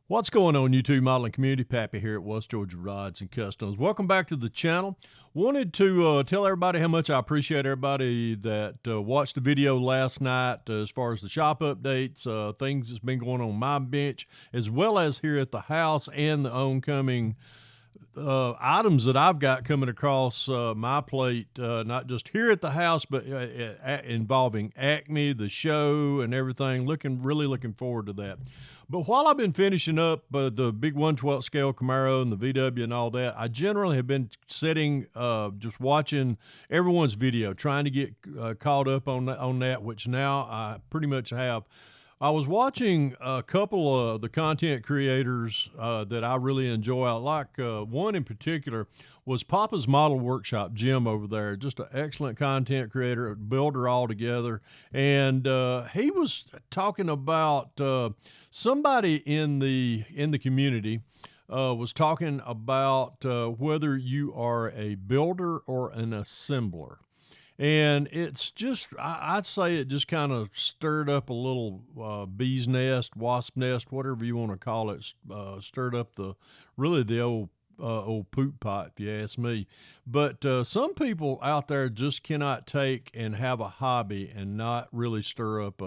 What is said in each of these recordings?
What's going on, YouTube modeling community? Pappy here at West Georgia Rods and Customs. Welcome back to the channel. Wanted to tell everybody how much I appreciate everybody that watched the video last night as far as the shop updates, things that's been going on my bench, as well as here at the house and the oncoming items that I've got coming across my plate, not just here at the house, but involving Acme, the show, and everything. Really looking forward to that. But while I've been finishing up the big 1/12 scale Camaro and the VW and all that, I generally have been sitting, just watching everyone's video, trying to get caught up on that, which now I pretty much have. I was watching a couple of the content creators that I really enjoy. I like one in particular was Papa's Model Workshop, Jim over there. Just an excellent content creator, a builder altogether. And he was talking about somebody in the community was talking about whether you are a builder or an assembler. And it's just, I'd say it just kind of stirred up a little bee's nest, wasp nest, whatever you want to call it. Stirred up the old poop pot, if you ask me. But some people out there just cannot take and have a hobby and not really stir up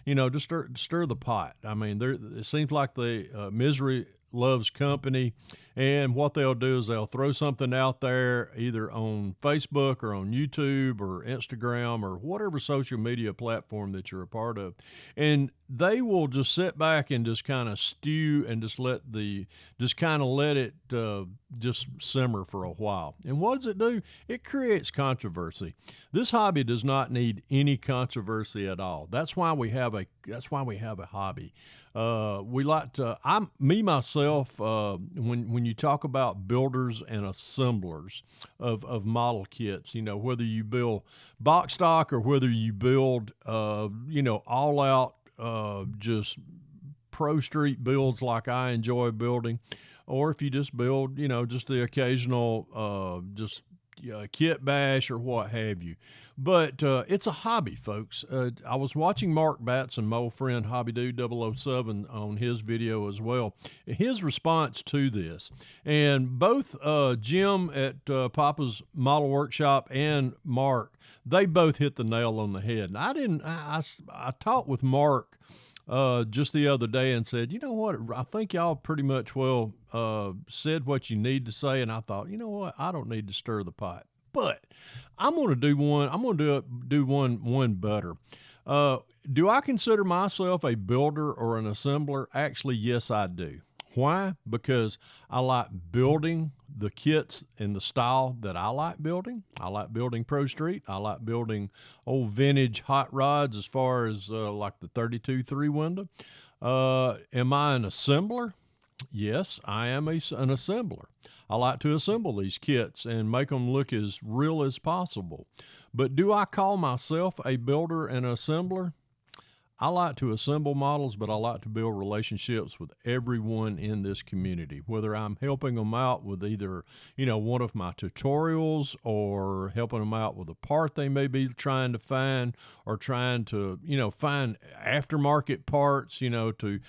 just stir the pot. I mean, it seems like the misery loves company, and what they'll do is they'll throw something out there either on Facebook or on YouTube or Instagram or whatever social media platform that you're a part of, and they will just sit back and just kind of stew and just kind of let it just simmer for a while. And what does it do? It creates controversy. This hobby does not need any controversy at all. That's why we have a hobby. We like to, myself, when you talk about builders and assemblers of model kits, whether you build box stock or whether you build, all out, just pro street builds like I enjoy building, or if you just build, just the occasional, kit bash or what have you. But it's a hobby, folks. I was watching Mark Batson, my old friend Hobby Dude 007, on his video as well. His response to this, and both Jim at Papa's Model Workshop and Mark, they both hit the nail on the head. And I talked with Mark just the other day and said, you know what, I think y'all pretty much said what you need to say. And I thought, you know what, I don't need to stir the pot. But I'm going to do one. I'm going to do one better. Do I consider myself a builder or an assembler? Actually, yes, I do. Why? Because I like building the kits in the style that I like building. I like building Pro Street. I like building old vintage hot rods as far as like the 32 3-window. Am I an assembler? Yes, I am an assembler. I like to assemble these kits and make them look as real as possible. But do I call myself a builder and assembler? I like to assemble models, but I like to build relationships with everyone in this community, whether I'm helping them out with either, one of my tutorials or helping them out with a part they may be trying to find, or trying to, find aftermarket parts, to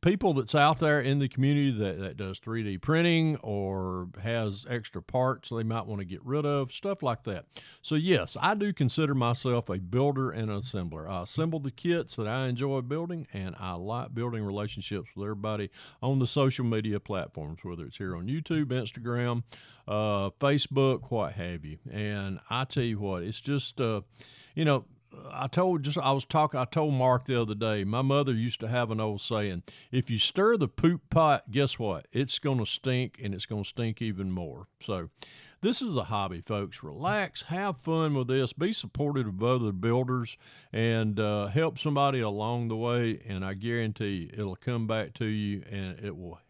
people that's out there in the community that does 3D printing or has extra parts they might want to get rid of, stuff like that. So yes, I do consider myself a builder and an assembler. I assemble the kits that I enjoy building, and I like building relationships with everybody on the social media platforms, whether it's here on YouTube, Instagram, Facebook, what have you. And I tell you what, it's just, I told Mark the other day, my mother used to have an old saying, if you stir the poop pot, guess what? It's going to stink, and it's going to stink even more. So this is a hobby, folks. Relax, have fun with this, be supportive of other builders, and help somebody along the way. And I guarantee it'll come back to you, and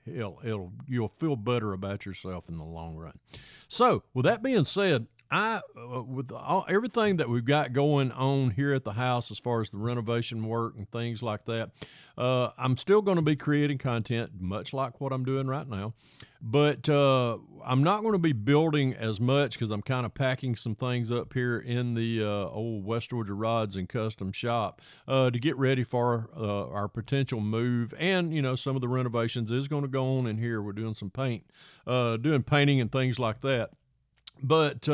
you'll feel better about yourself in the long run. So with that being said, with everything that we've got going on here at the house as far as the renovation work and things like that, I'm still going to be creating content, much like what I'm doing right now. But I'm not going to be building as much because I'm kind of packing some things up here in the old West Georgia Rods and Custom shop to get ready for our potential move. And, some of the renovations is going to go on in here. We're doing some doing painting and things like that. But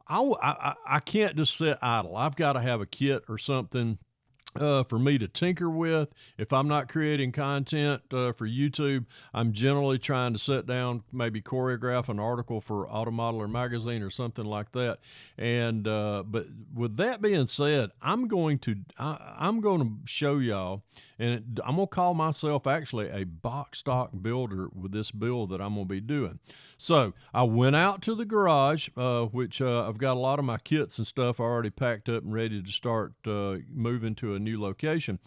I can't just sit idle. I've got to have a kit or something for me to tinker with. If I'm not creating content for YouTube, I'm generally trying to sit down, maybe choreograph an article for Auto Modeler magazine or something like that. And but with that being said, I'm going to show y'all, and I'm gonna call myself actually a box stock builder with this build that I'm gonna be doing. So I went out to the garage, which I've got a lot of my kits and stuff already packed up and ready to start moving to a new location.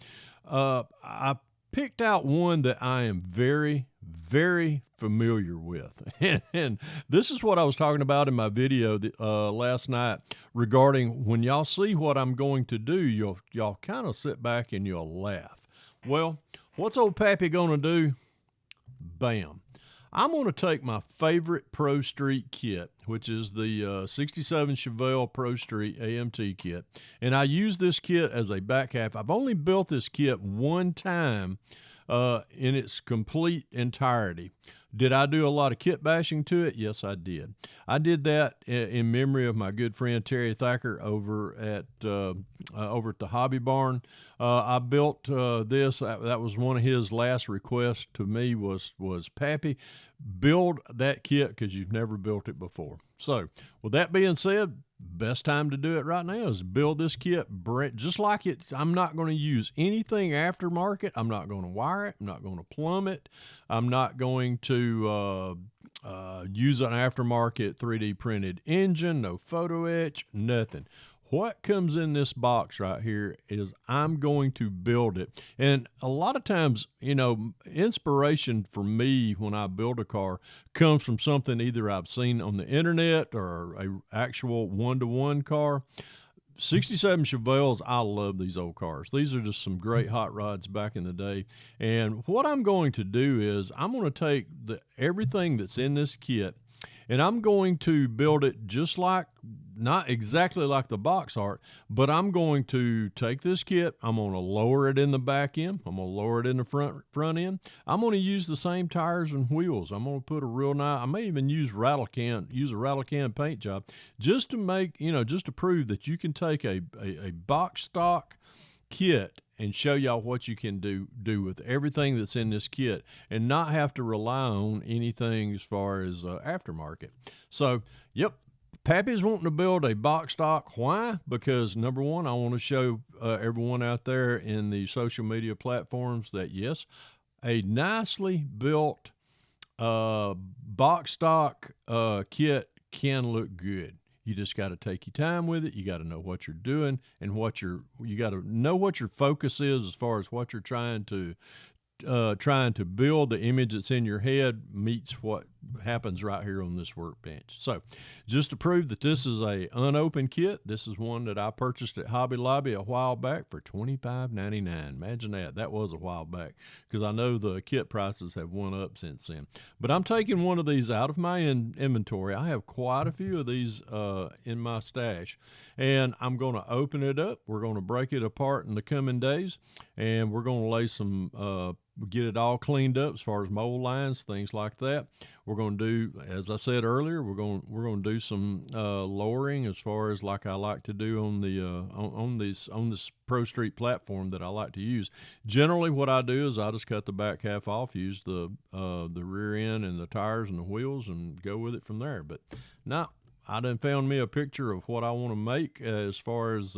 I picked out one that I am very, very familiar with. And this is what I was talking about in my video last night regarding when y'all see what I'm going to do, y'all kind of sit back and you'll laugh. Well, what's old Pappy going to do? Bam. I'm going to take my favorite Pro Street kit, which is the 67 Chevelle Pro Street AMT kit, and I use this kit as a back half. I've only built this kit one time in its complete entirety. Did I do a lot of kit bashing to it? Yes, I did. I did that in memory of my good friend Terry Thacker over at the Hobby Barn. I built this. That was one of his last requests to me was Pappy, build that kit because you've never built it before. So with that being said, best time to do it right now is build this kit just like it. I'm not going to use anything aftermarket. I'm not going to wire it. I'm not going to plumb it. I'm not going to use an aftermarket 3D printed engine, no photo etch, nothing. What comes in this box right here is I'm going to build it. And a lot of times, inspiration for me when I build a car comes from something either I've seen on the internet or a actual one-to-one car. 67 Chevelles, I love these old cars. These are just some great hot rods back in the day. And what I'm going to do is I'm going to take everything that's in this kit, and I'm going to build it just like, not exactly like the box art, but I'm going to take this kit, I'm going to lower it in the back end, I'm going to lower it in the front end. I'm going to use the same tires and wheels. I'm going to put a real nice, I may even use a rattle can paint job just to make, just to prove that you can take a box stock kit and show y'all what you can do with everything that's in this kit and not have to rely on anything as far as aftermarket. So, yep, Pappy's wanting to build a box stock. Why? Because number one, I want to show everyone out there in the social media platforms that yes, a nicely built box stock kit can look good. You just got to take your time with it. You got to know what you're doing and you got to know what your focus is as far as what you're trying to build. The image that's in your head meets what happens right here on this workbench. So just to prove that this is a unopened kit, this is one that I purchased at Hobby Lobby a while back for $25.99. Imagine that. That was a while back because I know the kit prices have went up since then. But I'm taking one of these out of my inventory. I have quite a few of these in my stash, and I'm going to open it up. We're going to break it apart in the coming days, and we're going to lay some get it all cleaned up as far as mold lines, things like that. We're going to do, as I said earlier, we're going to do some lowering as far as like I like to do on the on this Pro Street platform that I like to use. Generally, what I do is I just cut the back half off, use the rear end and the tires and the wheels, and go with it from there. But no, I done found me a picture of what I want to make as far as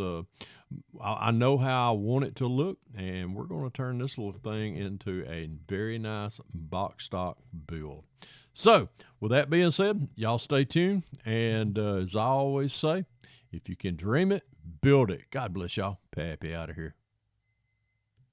I know how I want it to look, and we're going to turn this little thing into a very nice box stock build. So with that being said, y'all stay tuned, and as I always say, if you can dream it, build it. God bless y'all. Pappy out of here.